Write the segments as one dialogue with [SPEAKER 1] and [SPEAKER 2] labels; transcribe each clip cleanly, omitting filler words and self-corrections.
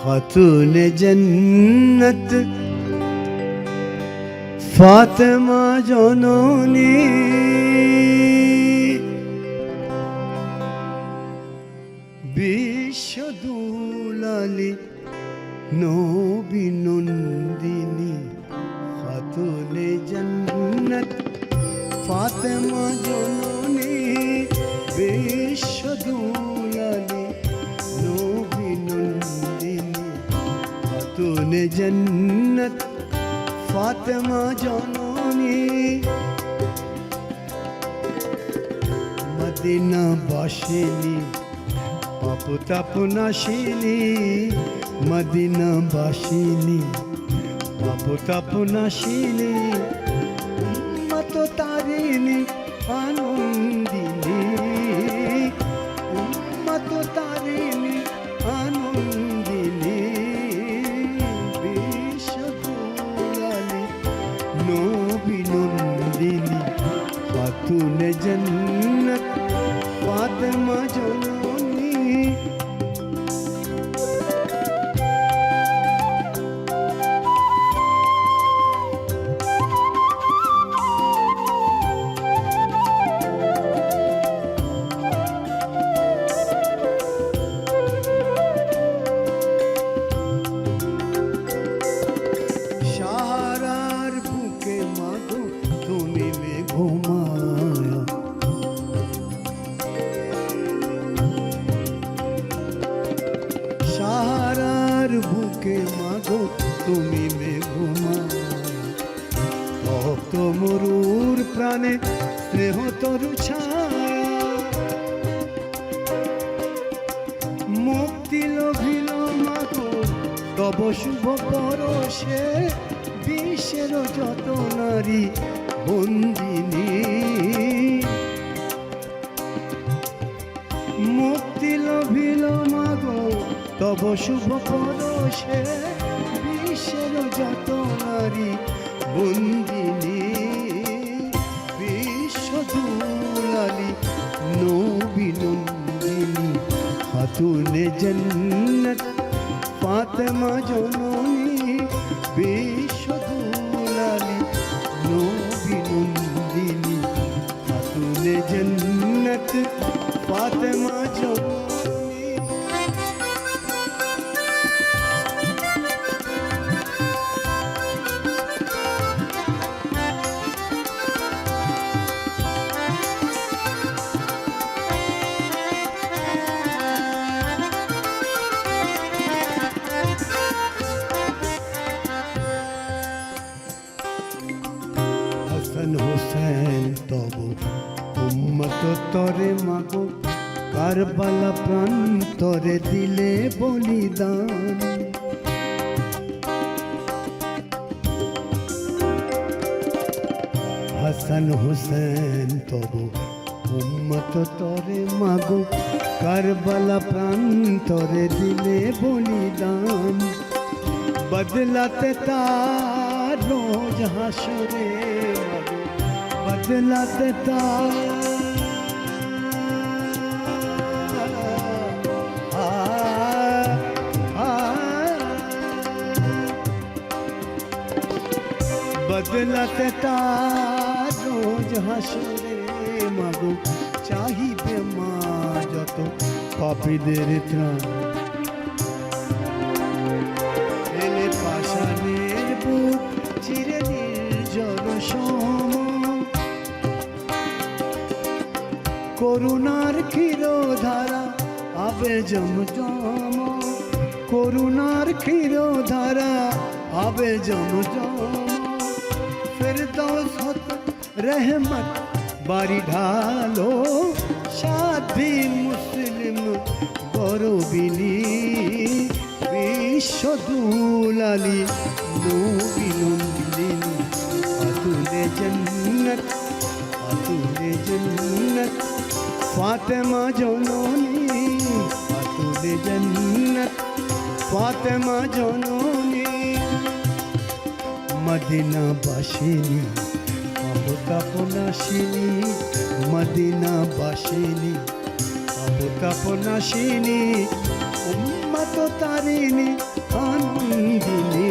[SPEAKER 1] खातून जन्नत फातिमा जननी বিশ্বদুলালী নবী নন্দিনী খাতুন জান্নাত ফাতিমা জননী বিশ্বদুলালী নবী নন্দিনী খাতুন জান্নাত ফাতিমা জননী মদিনা বাসিনী পাপ নাশিনী মদিনা বাসিনী পাপ নাশিনী উম্মত তারিণী আনন্দিনী উম্মত তারিণী আনন্দিনী বিশ্বদুলালী নবী নন্দিনী খাতুন জান্নাত ফাতিমা জননী সাহারার বুকে মাগো তুমি মেঘমায়া সাহারার বুকে মাগো তুমি মেঘমায়া ভক্ত মরুর প্রাণে স্নেহ তরু ছায়া মুক্তি লোভিল মাগো তব শুভ পরশে বিশ্বের যত নারী বন্দিনী মুক্তি লোভিল মাগো তব শুভ পরশে বিশ্বের যত নারী বন্দিনী বিশ্বদুলালী নবী নন্দিনী খাতুন জান্নাত ফাতিমা জননী বিশ্বদুলালী নবী নন্দিনী খাতুন জান্নাত ফাতিমা জননী হাসান হোসেন তব উম্মত তরে মাগো কারবালা প্রান্তরে দিলে বলিদান হাসান হোসেন তব উম্মত তরে মাগো কারবালা প্রান্তরে দিলে বলিদান বদলাতে তার রোজ হাসরে বদলাতে তার বদলাতে তার রোজ হাসরে মাগো চাহিবে মা যত পাপীদের ত্রাণ এলে পাষাণের বুক চিরে নির্জন সম করুণার ক্ষীরধারা আবে জমজম করুণার ক্ষীরধারা আবে জমজম ফেরদৌস হত रहमत बारी ढालो शादी मुस्लिम गौरबिनी विश्वदुलाली नबी नंदिनी खातून जन्नत खातून जन्नत फातिमा जननी खातूने जन्नत फातिमा जननी मदीना बासिनी अपकापनाशिनी मदीना बासिनी अपकापनाशिनी उम्मत तारिणी आनंदिनी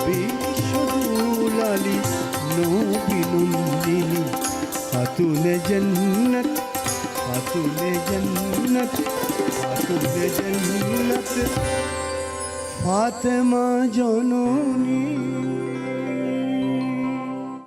[SPEAKER 1] विश्वदूलाली नबी नंदिनी खातूने जन्नत खातूने जन्नत खातूने जन्नत फातिमा जननी।